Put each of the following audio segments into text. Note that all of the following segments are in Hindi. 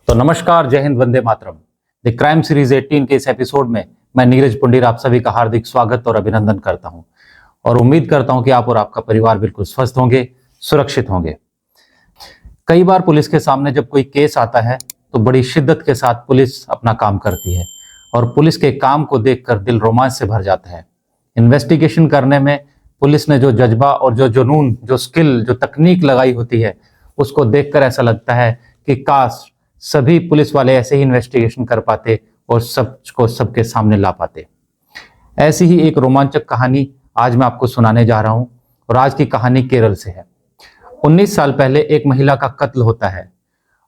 तो नमस्कार, जय Hind, Vande Mataram. The crime series 18 के इस एपिसोड में मैं नीरज पुंडीर आप सभी का हार्दिक स्वागत और अभिनंदन करता हूं और उम्मीद करता हूं कि आप और आपका परिवार बिल्कुल स्वस्थ होंगे, सुरक्षित होंगे। कई बार पुलिस के सामने जब कोई केस आता है तो बड़ी शिद्दत के साथ पुलिस अपना काम करती है और पुलिस के काम को देखकर दिल रोमांच से भर जाता है। इन्वेस्टिगेशन करने में पुलिस ने जो जज्बा और जो जुनून, जो स्किल, जो तकनीक लगाई होती है, उसको देखकर ऐसा लगता है कि काश सभी पुलिस वाले ऐसे ही इन्वेस्टिगेशन कर पाते और सबको सबके सामने ला पाते। ऐसी ही एक रोमांचक कहानी आज मैं आपको सुनाने जा रहा हूं और आज की कहानी केरल से है। 19 साल पहले एक महिला का कत्ल होता है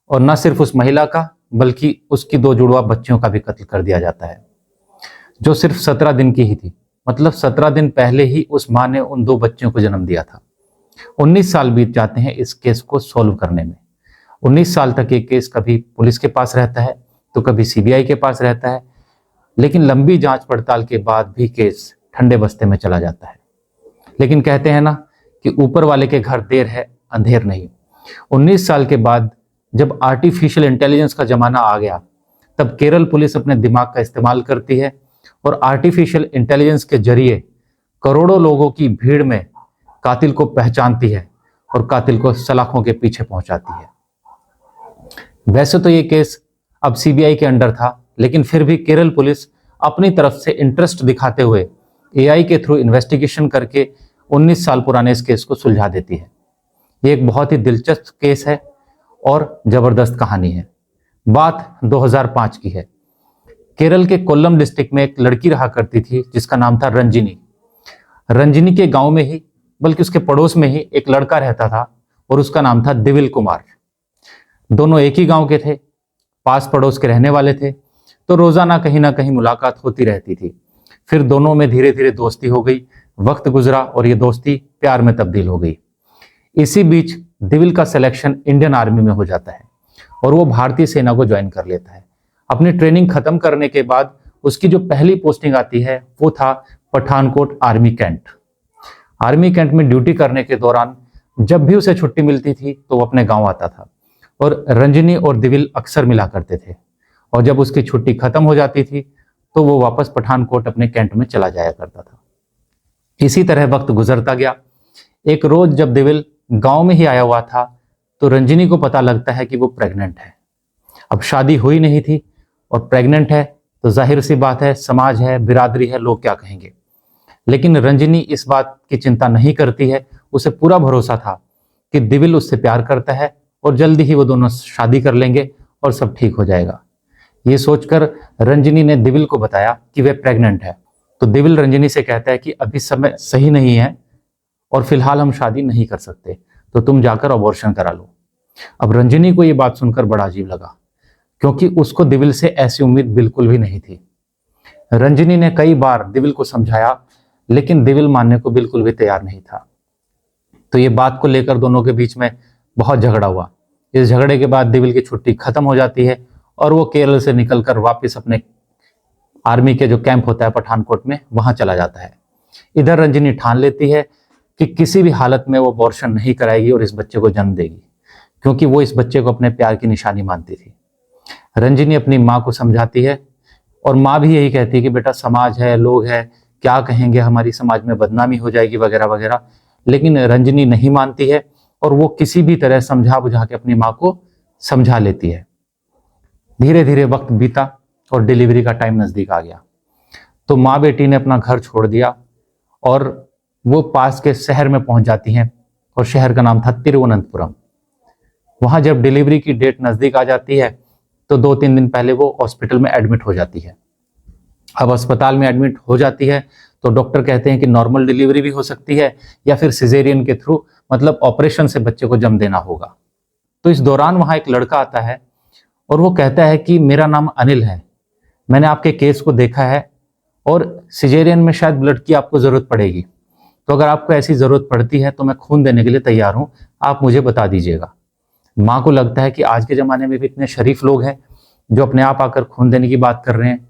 और न सिर्फ उस महिला का बल्कि उसकी 2 जुड़वा बच्चियों का भी कत्ल कर दिया जाता है, जो सिर्फ 17 दिन की ही थी। मतलब 17 दिन पहले ही उस मां ने उन 2 बच्चियों को जन्म दिया था। 19 साल बीत जाते हैं इस केस को सॉल्व करने में। 19 साल तक ये केस कभी पुलिस के पास रहता है तो कभी सीबीआई के पास रहता है, लेकिन लंबी जांच पड़ताल के बाद भी केस ठंडे बस्ते में चला जाता है। लेकिन कहते हैं ना कि ऊपर वाले के घर देर है अंधेर नहीं। 19 साल के बाद जब आर्टिफिशियल इंटेलिजेंस का जमाना आ गया, तब केरल पुलिस अपने दिमाग का इस्तेमाल करती है और आर्टिफिशियल इंटेलिजेंस के जरिए करोड़ों लोगों की भीड़ में कातिल को पहचानती है और कातिल को सलाखों के पीछे पहुंचाती है। वैसे तो ये केस अब सीबीआई के अंडर था, लेकिन फिर भी केरल पुलिस अपनी तरफ से इंटरेस्ट दिखाते हुए एआई के थ्रू इन्वेस्टिगेशन करके 19 साल पुराने इस केस को सुलझा देती है। ये एक बहुत ही दिलचस्प केस है और जबरदस्त कहानी है। बात 2005 की है। केरल के कोल्लम डिस्ट्रिक्ट में एक लड़की रहा करती थी जिसका नाम था रंजिनी। रंजिनी के गांव में ही, बल्कि उसके पड़ोस में ही एक लड़का रहता था और उसका नाम था दिविल कुमार। दोनों एक ही गांव के थे, पास पड़ोस के रहने वाले थे, तो रोजाना कहीं ना कहीं मुलाकात होती रहती थी। फिर दोनों में धीरे धीरे दोस्ती हो गई। वक्त गुजरा और ये दोस्ती प्यार में तब्दील हो गई। इसी बीच दिविल का सिलेक्शन इंडियन आर्मी में हो जाता है और वो भारतीय सेना को ज्वाइन कर लेता है। अपनी ट्रेनिंग खत्म करने के बाद उसकी जो पहली पोस्टिंग आती है वो था Pathankot army cantt. Army cantt में ड्यूटी करने के दौरान जब भी उसे छुट्टी मिलती थी तो वो अपने गांव आता था और रंजिनी और दिविल अक्सर मिला करते थे। और जब उसकी छुट्टी खत्म हो जाती थी तो वो वापस पठानकोट अपने कैंट में चला जाया करता था। इसी तरह वक्त गुजरता गया। एक रोज जब दिविल गांव में ही आया हुआ था तो रंजिनी को पता लगता है कि वो प्रेग्नेंट है। अब शादी हुई नहीं थी और प्रेग्नेंट है तो जाहिर सी बात है, समाज है, बिरादरी है, लोग क्या कहेंगे। लेकिन रंजिनी इस बात की चिंता नहीं करती है। उसे पूरा भरोसा था कि दिविल उससे प्यार करता है और जल्दी ही वो दोनों शादी कर लेंगे और सब ठीक हो जाएगा। ये सोचकर रंजिनी ने दिविल को बताया कि वह प्रेग्नेंट है। तो दिविल रंजिनी से कहता है कि अभी समय सही नहीं है और फिलहाल हम शादी नहीं कर सकते, तो तुम जाकर अबॉर्शन करा लो। अब रंजिनी को ये बात सुनकर बड़ा अजीब लगा, क्योंकि उसको दिविल से ऐसी उम्मीद बिल्कुल भी नहीं थी। रंजिनी ने कई बार दिविल को समझाया, लेकिन दिविल मानने को बिल्कुल भी तैयार नहीं था। तो ये बात को लेकर दोनों के बीच में बहुत झगड़ा हुआ। इस झगड़े के बाद दिविल की छुट्टी खत्म हो जाती है और वो केरल से निकलकर वापस अपने आर्मी के जो कैंप होता है पठानकोट में, वहां चला जाता है। इधर रंजिनी ठान लेती है कि किसी भी हालत में वो अबॉर्शन नहीं कराएगी और इस बच्चे को जन्म देगी, क्योंकि वो इस बच्चे को अपने प्यार की निशानी मानती थी। रंजिनी अपनी माँ को समझाती है और माँ भी यही कहती है कि बेटा समाज है, लोग हैं, क्या कहेंगे, हमारी समाज में बदनामी हो जाएगी वगैरह वगैरह। लेकिन रंजिनी नहीं मानती है और वो किसी भी तरह समझा बुझा के अपनी माँ को समझा लेती है। धीरे धीरे वक्त बीता और डिलीवरी का टाइम नजदीक आ गया। तो माँ बेटी ने अपना घर छोड़ दिया और वो पास के शहर में पहुंच जाती हैं और शहर का नाम था तिरुवनंतपुरम। वहां जब डिलीवरी की डेट नजदीक आ जाती है तो 2-3 दिन पहले वो हॉस्पिटल में एडमिट हो जाती है। अब अस्पताल में एडमिट हो जाती है तो डॉक्टर कहते हैं कि नॉर्मल डिलीवरी भी हो सकती है या फिर सिजेरियन के थ्रू, मतलब ऑपरेशन से बच्चे को जन्म देना होगा। तो इस दौरान वहां एक लड़का आता है और वो कहता है कि मेरा नाम अनिल है, मैंने आपके केस को देखा है और सिजेरियन में शायद ब्लड की आपको जरूरत पड़ेगी, तो अगर आपको ऐसी जरूरत पड़ती है तो मैं खून देने के लिए तैयार हूं, आप मुझे बता दीजिएगा। माँ को लगता है कि आज के जमाने में भी इतने शरीफ लोग हैं जो अपने आप आकर खून देने की बात कर रहे हैं।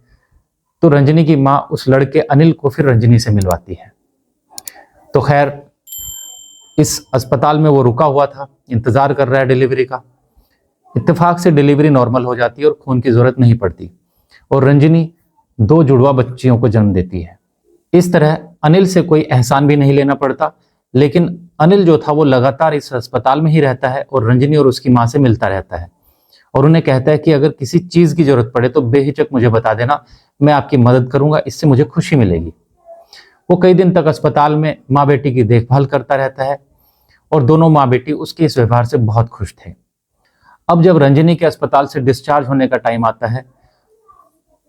तो रंजिनी की माँ उस लड़के अनिल को फिर रंजिनी से मिलवाती है। तो खैर इस अस्पताल में वो रुका हुआ था, इंतजार कर रहा है डिलीवरी का। इत्तेफाक से डिलीवरी नॉर्मल हो जाती है और खून की जरूरत नहीं पड़ती और रंजनी 2 जुड़वा बच्चियों को जन्म देती है। इस तरह अनिल से कोई एहसान भी नहीं लेना पड़ता, लेकिन अनिल जो था वो लगातार इस अस्पताल में ही रहता है और रंजनी और उसकी माँ से मिलता रहता है और उन्हें कहता है कि अगर किसी चीज की जरूरत पड़े तो बेहिचक मुझे बता देना, मैं आपकी मदद करूंगा, इससे मुझे खुशी मिलेगी। वो कई दिन तक अस्पताल में माँ बेटी की देखभाल करता रहता है और दोनों माँ बेटी उसके इस व्यवहार से बहुत खुश थे। अब जब रंजनी के अस्पताल से डिस्चार्ज होने का टाइम आता है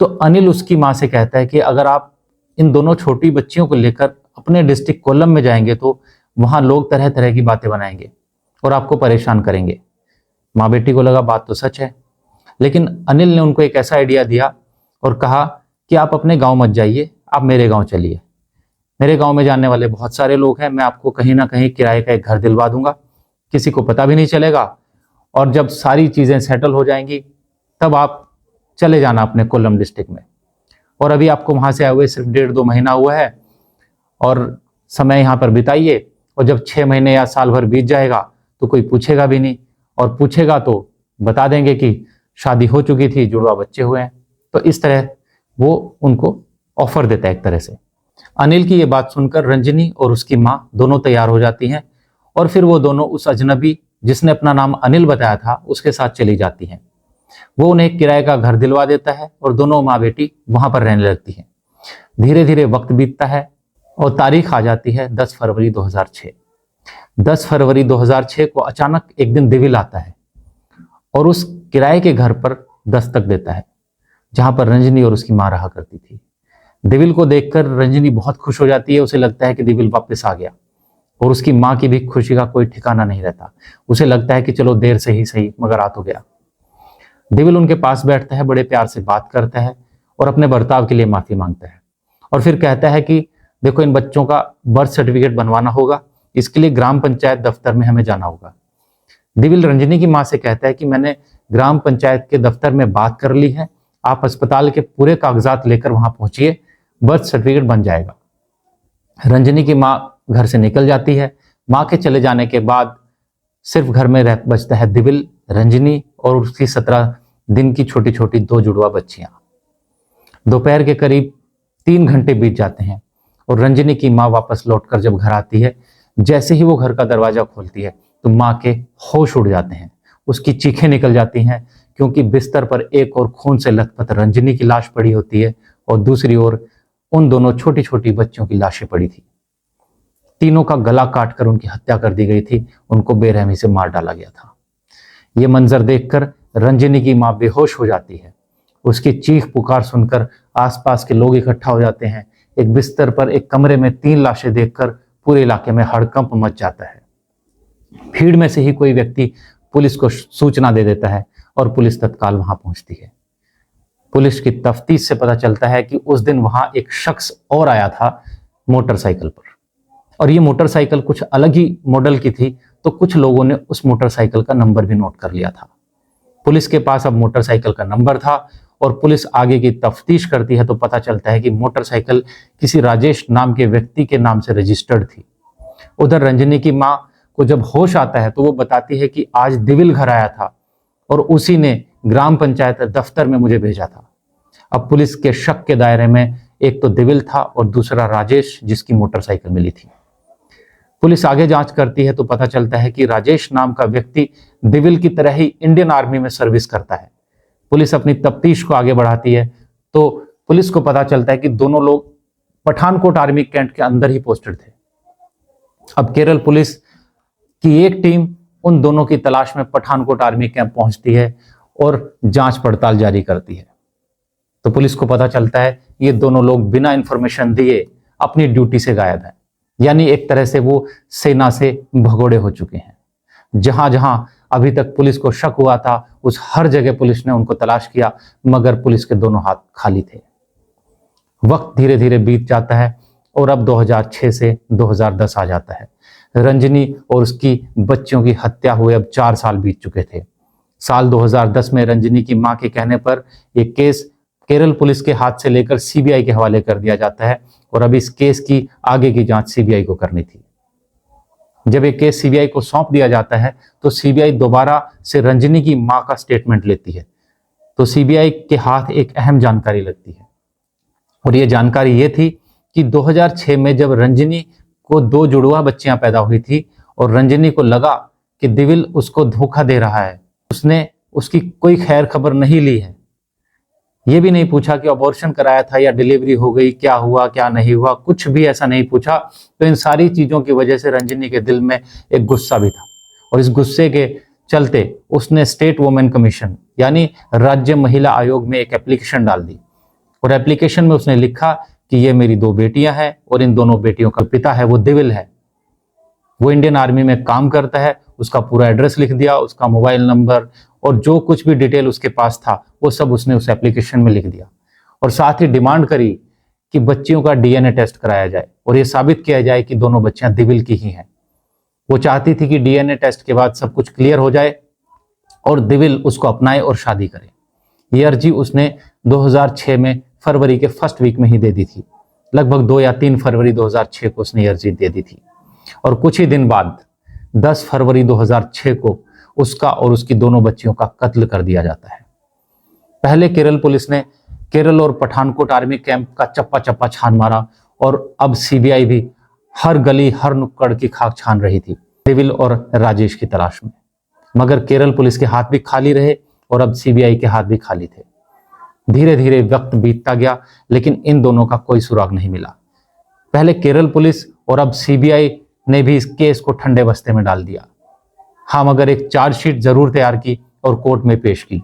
तो अनिल उसकी माँ से कहता है कि अगर आप इन दोनों छोटी बच्चियों को लेकर अपने डिस्ट्रिक्ट कोल्लम में जाएंगे तो वहां लोग तरह तरह की बातें बनाएंगे और आपको परेशान करेंगे। माँ बेटी को लगा बात तो सच है, लेकिन अनिल ने उनको एक ऐसा आइडिया दिया और कहा कि आप अपने गांव मत जाइए, आप मेरे गांव चलिए। मेरे गांव में जानने वाले बहुत सारे लोग हैं, मैं आपको कहीं ना कहीं किराए का एक घर दिलवा दूंगा, किसी को पता भी नहीं चलेगा और जब सारी चीजें सेटल हो जाएंगी तब आप चले जाना अपने कोल्लम डिस्ट्रिक्ट में। और अभी आपको वहां से आए हुए सिर्फ 1.5-2 महीना हुआ है और समय यहाँ पर बिताइए और जब 6 महीने या साल भर बीत जाएगा तो कोई पूछेगा भी नहीं और पूछेगा तो बता देंगे कि शादी हो चुकी थी, जुड़वा बच्चे हुए हैं। तो इस तरह वो उनको ऑफर देता है एक तरह से। अनिल की ये बात सुनकर रंजनी और उसकी माँ दोनों तैयार हो जाती हैं और फिर वो दोनों उस अजनबी जिसने अपना नाम अनिल बताया था उसके साथ चली जाती हैं। वो उन्हें एक किराए का घर दिलवा देता है और दोनों माँ बेटी वहां पर रहने लगती हैं। धीरे धीरे वक्त बीतता है और तारीख आ जाती है 10 फरवरी 2006। 10 फरवरी 2006 को अचानक एक दिन दिविल आता है और उस किराए के घर पर दस्तक देता है जहां पर रंजनी और उसकी माँ रहा करती थी। दिविल को देखकर रंजनी बहुत खुश हो जाती है, उसे लगता है कि दिविल वापस आ गया और उसकी माँ की भी खुशी का कोई ठिकाना नहीं रहता। उसे लगता है कि चलो देर से ही सही मगर आ तो गया। दिविल उनके पास बैठता है, बड़े प्यार से बात करता है और अपने बर्ताव के लिए माफी मांगता है और फिर कहता है कि देखो इन बच्चों का बर्थ सर्टिफिकेट बनवाना होगा, इसके लिए ग्राम पंचायत दफ्तर में हमें जाना होगा। दिविल रंजनी की माँ से कहता है कि मैंने ग्राम पंचायत के दफ्तर में बात कर ली है, आप अस्पताल के पूरे कागजात लेकर वहां पहुंचिए, बर्थ सर्टिफिकेट बन जाएगा। रंजनी की माँ घर से निकल जाती है। माँ के चले जाने के बाद सिर्फ घर में रह बचता है दिविल, रंजनी और उसकी 17 दिन की छोटी छोटी 2 जुड़वा बच्चियां। दोपहर के करीब 3 घंटे बीत जाते हैं और रंजनी की माँ वापस लौटकर जब घर आती है, जैसे ही वो घर का दरवाजा खोलती है तो माँ के होश उड़ जाते हैं, उसकी चीखें निकल जाती हैं क्योंकि बिस्तर पर एक और खून से लथपथ रंजनी की लाश पड़ी होती है और दूसरी ओर उन दोनों छोटी छोटी बच्चियों की लाशें पड़ी थी। तीनों का गला काटकर उनकी हत्या कर दी गई थी, उनको बेरहमी से मार डाला गया था। ये मंजर देखकर रंजनी की माँ बेहोश हो जाती है। उसकी चीख पुकार सुनकर आसपास के लोग इकट्ठा हो जाते हैं। एक बिस्तर पर एक कमरे में 3 लाशें देखकर पूरे इलाके में हड़कंप मच जाता है। भीड़ में से ही कोई व्यक्ति पुलिस को सूचना दे देता है और पुलिस तत्काल वहां पहुंचती है। पुलिस की तफ्तीश से पता चलता है कि उस दिन वहां एक शख्स और आया था मोटरसाइकिल पर और ये मोटरसाइकिल कुछ अलग ही मॉडल की थी, तो कुछ लोगों ने उस मोटरसाइकिल का नंबर भी नोट कर लिया था। पुलिस के पास अब मोटरसाइकिल का नंबर था और पुलिस आगे की तफ्तीश करती है तो पता चलता है कि मोटरसाइकिल किसी राजेश नाम के व्यक्ति के नाम से रजिस्टर्ड थी। उधर रंजनी की माँ को जब होश आता है तो वो बताती है कि आज दिविल घर आया था और उसी ने ग्राम पंचायत दफ्तर में मुझे भेजा था। अब पुलिस के शक के दायरे में एक तो दिविल था और दूसरा राजेश जिसकी मोटरसाइकिल मिली थी। पुलिस आगे जांच करती है तो पता चलता है कि राजेश नाम का व्यक्ति दिविल की तरह ही इंडियन आर्मी में सर्विस करता है। पुलिस अपनी तफ्तीश को आगे बढ़ाती है तो पुलिस को पता चलता है कि दोनों लोग पठानकोट आर्मी कैंट के अंदर ही पोस्टेड थे। अब केरल पुलिस की एक टीम उन दोनों की तलाश में पठानकोट आर्मी कैंप पहुंचती है और जांच पड़ताल जारी करती है। तो पुलिस को पता चलता है ये दोनों लोग बिना इंफॉर्मेशन दिए अपनी ड्यूटी से गायब हैं, यानी एक तरह से वो सेना से भगोड़े हो चुके हैं। जहां जहां अभी तक पुलिस को शक हुआ था उस हर जगह पुलिस ने उनको तलाश किया, मगर पुलिस के दोनों हाथ खाली थे। वक्त धीरे धीरे बीत जाता है और अब 2006 से 2010 आ जाता है। रंजनी और उसकी बच्चियों की हत्या हुए अब 4 साल बीत चुके थे। साल 2010 में रंजनी की मां के कहने पर यह केस केरल पुलिस के हाथ से लेकर सीबीआई के हवाले कर दिया जाता है और अब इस केस की आगे की जांच सीबीआई को करनी थी। जब एक केस सीबीआई को सौंप दिया जाता है तो सीबीआई दोबारा से रंजनी की मां का स्टेटमेंट लेती है। तो सीबीआई के हाथ एक अहम जानकारी लगती है, और यह जानकारी ये थी कि 2006 में जब रंजनी को 2 जुड़वा बच्चियां पैदा हुई थी और रंजनी को लगा कि दिविल उसको धोखा दे रहा है, उसने उसकी कोई खैर खबर नहीं ली है। ये भी नहीं पूछा कि अबॉर्शन कराया था या डिलीवरी हो गई, क्या हुआ क्या नहीं हुआ, कुछ भी ऐसा नहीं पूछा। तो इन सारी चीजों की वजह से रंजनी के दिल में एक गुस्सा भी था, और इस गुस्से के चलते उसने स्टेट वुमेन कमीशन यानी राज्य महिला आयोग में एक एप्लीकेशन डाल दी, और एप्लीकेशन में उसने लिखा कि ये मेरी 2 बेटियां हैं और इन दोनों बेटियों का पिता है वो दिविल है, वो इंडियन आर्मी में काम करता है। उसका पूरा एड्रेस लिख दिया, उसका मोबाइल नंबर और जो कुछ भी डिटेल उसके पास था वो सब उसने उस एप्लीकेशन में लिख दिया, और साथ ही डिमांड करी कि बच्चियों का डीएनए टेस्ट कराया जाए और ये साबित किया जाए कि दोनों बच्चियां दिविल की ही हैं। वो चाहती थी कि डीएनए टेस्ट के बाद सब कुछ क्लियर हो जाए और दिविल उसको अपनाए और शादी करे। ये अर्जी उसने 2006 में फरवरी के फर्स्ट वीक में ही दे दी थी। लगभग 2 या 3 फरवरी 2006 को उसने अर्जी दे दी थी, और कुछ ही दिन बाद 10 फरवरी 2006 को उसका और उसकी दोनों बच्चियों का कत्ल कर दिया जाता है। पहले केरल पुलिस ने केरल और पठानकोट आर्मी कैंप का चप्पा चप्पा छान मारा, और अब सीबीआई भी हर गली हर नुक्कड़ की खाक छान रही थी दिविल और राजेश की तलाश में। मगर केरल पुलिस के हाथ भी खाली रहे और अब सीबीआई के हाथ भी खाली थे। धीरे धीरे वक्त बीतता गया, लेकिन इन दोनों का कोई सुराग नहीं मिला। पहले केरल पुलिस और अब सीबीआई ने भी इस केस को ठंडे बस्ते में डाल दिया। हाँ, मगर एक चार्जशीट जरूर तैयार की और कोर्ट में पेश की,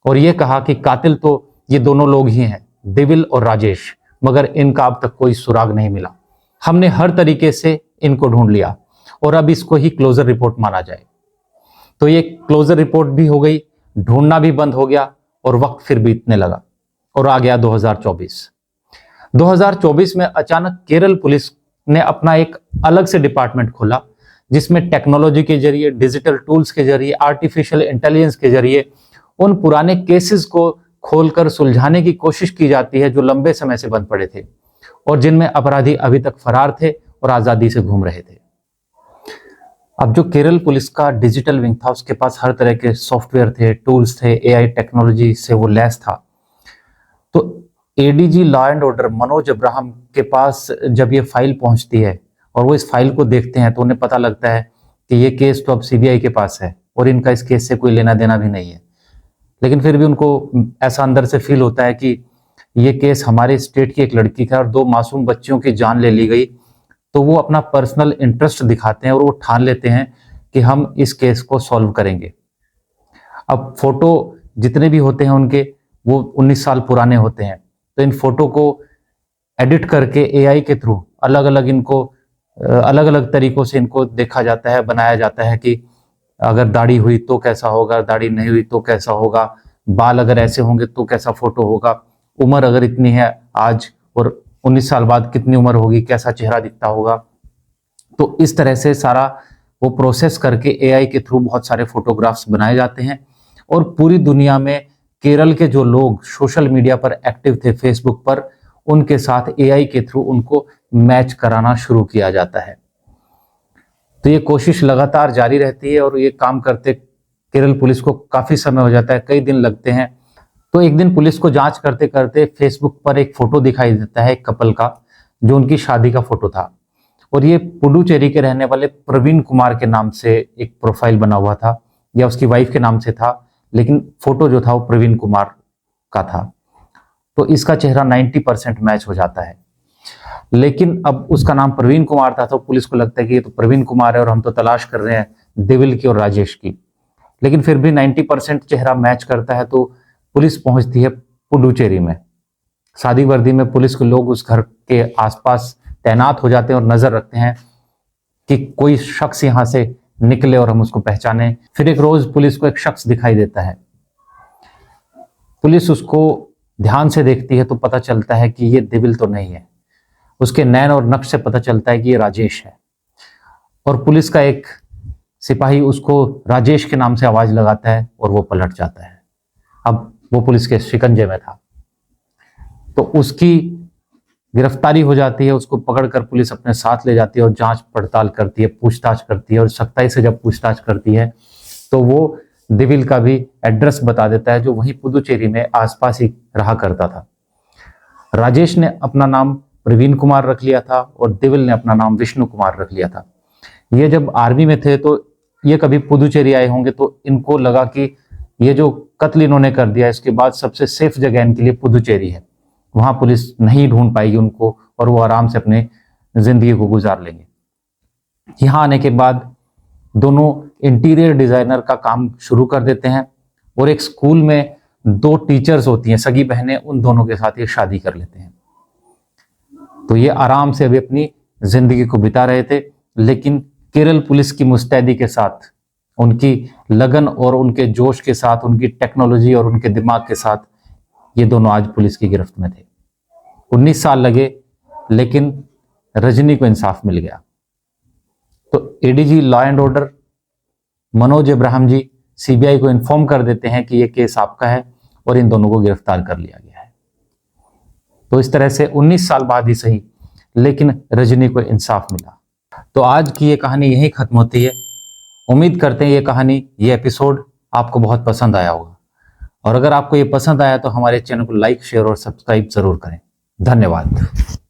और यह कहा कि कातिल तो ये दोनों लोग ही हैं, दिविल और राजेश, मगर इनका अब तक कोई सुराग नहीं मिला। हमने हर तरीके से इनको ढूंढ लिया और अब इसको ही क्लोजर रिपोर्ट माना जाए। तो ये क्लोजर रिपोर्ट भी हो गई, ढूंढना भी बंद हो गया, और वक्त फिर बीतने लगा और आ गया 2024। 2024 में अचानक केरल पुलिस ने अपना एक अलग से डिपार्टमेंट खोला, जिसमें टेक्नोलॉजी के जरिए, डिजिटल टूल्स के जरिए, आर्टिफिशियल इंटेलिजेंस के जरिए उन पुराने केसेस को खोलकर सुलझाने की कोशिश की जाती है जो लंबे समय से बंद पड़े थे और जिनमें अपराधी अभी तक फरार थे और आजादी से घूम रहे थे। अब जो केरल पुलिस का डिजिटल विंग था, उसके पास हर तरह के सॉफ्टवेयर थे, टूल्स थे, एआई टेक्नोलॉजी से वो लैस था। तो ADG law and order Manoj Abraham के पास जब ये फाइल पहुंचती है और वो इस फाइल को देखते हैं, तो उन्हें पता लगता है कि ये केस तो अब सीबीआई के पास है और इनका इस केस से कोई लेना देना भी नहीं है। लेकिन फिर भी उनको ऐसा अंदर से फील होता है कि ये केस हमारे स्टेट की एक लड़की का और 2 मासूम बच्चियों की जान ले ली गई। तो वो अपना पर्सनल इंटरेस्ट दिखाते हैं और वो ठान लेते हैं कि हम इस केस को सॉल्व करेंगे। अब फोटो जितने भी होते हैं उनके, वो 19 साल पुराने होते हैं। तो इन फोटो को एडिट करके एआई के थ्रू अलग अलग तरीकों से इनको देखा जाता है, बनाया जाता है कि अगर दाढ़ी हुई तो कैसा होगा, दाढ़ी नहीं हुई तो कैसा होगा, बाल अगर ऐसे होंगे तो कैसा फोटो होगा, उम्र अगर इतनी है आज और 19 साल बाद कितनी उम्र होगी, कैसा चेहरा दिखता होगा। तो इस तरह से सारा वो प्रोसेस करके एआई के थ्रू बहुत सारे फोटोग्राफ्स बनाए जाते हैं, और पूरी दुनिया में केरल के जो लोग सोशल मीडिया पर एक्टिव थे, फेसबुक पर, उनके साथ एआई के थ्रू उनको मैच कराना शुरू किया जाता है। तो ये कोशिश लगातार जारी रहती है और ये काम करते केरल पुलिस को काफी समय हो जाता है, कई दिन लगते हैं। तो एक दिन पुलिस को जांच करते करते फेसबुक पर एक फोटो दिखाई देता है एक कपल का, जो उनकी शादी का फोटो था, और ये पुडुचेरी के रहने वाले प्रवीण कुमार के नाम से एक प्रोफाइल बना हुआ था, या उसकी वाइफ के नाम से था, लेकिन फोटो जो था वो प्रवीण कुमार का था। तो इसका चेहरा 90% मैच हो जाता है। लेकिन अब उसका नाम प्रवीण कुमार था, तो पुलिस को लगता है कि ये तो प्रवीण कुमार है और हम तो तलाश कर रहे हैं दिविल की और राजेश की। लेकिन फिर भी 90% चेहरा मैच करता है, तो पुलिस पहुंचती है पुडुचेरी में। सादी वर्दी में पुलिस के लोग उस घर के आसपास तैनात हो जाते हैं और नजर रखते हैं कि कोई शख्स यहां से निकले और हम उसको पहचाने। फिर एक रोज पुलिस को एक शख्स दिखाई देता है। पुलिस उसको ध्यान से देखती है तो पता चलता है कि ये दिविल तो नहीं है। उसके नैन और नक्श से पता चलता है कि ये राजेश है, और पुलिस का एक सिपाही उसको राजेश के नाम से आवाज लगाता है और वो पलट जाता है। अब वो पुलिस के शिकंजे में था। तो उसकी गिरफ्तारी हो जाती है, उसको पकड़कर पुलिस अपने साथ ले जाती है और जांच पड़ताल करती है, पूछताछ करती है। और सख्ताई से जब पूछताछ करती है तो वो दिविल का भी एड्रेस बता देता है, जो वहीं पुदुचेरी में आसपास ही रहा करता था। राजेश ने अपना नाम प्रवीण कुमार रख लिया था और दिविल ने अपना नाम विष्णु कुमार रख लिया था। ये जब आर्मी में थे तो ये कभी पुदुचेरी आए होंगे, तो इनको लगा कि ये जो कत्ल इन्होंने कर दिया, इसके बाद सबसे सेफ जगह इनके लिए पुदुचेरी है। वहां पुलिस नहीं ढूंढ पाएगी उनको और वो आराम से अपने जिंदगी को गुजार लेंगे। यहाँ आने के बाद दोनों इंटीरियर डिजाइनर का काम शुरू कर देते हैं और एक स्कूल में 2 टीचर्स होती हैं, सगी बहनें, उन दोनों के साथ ये शादी कर लेते हैं। तो ये आराम से अभी अपनी जिंदगी को बिता रहे थे, लेकिन केरल पुलिस की मुस्तैदी के साथ, उनकी लगन और उनके जोश के साथ, उनकी टेक्नोलॉजी और उनके दिमाग के साथ ये दोनों आज पुलिस की गिरफ्त में थे। 19 साल लगे, लेकिन रजनी को इंसाफ मिल गया। तो ADG law and order Manoj Ibrahim ji CBI को इन्फॉर्म कर देते हैं कि ये केस आपका है और इन दोनों को गिरफ्तार कर लिया गया है। तो इस तरह से 19 साल बाद ही सही, लेकिन रजनी को इंसाफ मिला। तो आज की ये कहानी यहीं खत्म होती है। उम्मीद करते हैं ये कहानी, ये एपिसोड आपको बहुत पसंद आया होगा। और अगर आपको ये पसंद आया तो हमारे चैनल को लाइक, शेयर और सब्सक्राइब जरूर करें। धन्यवाद।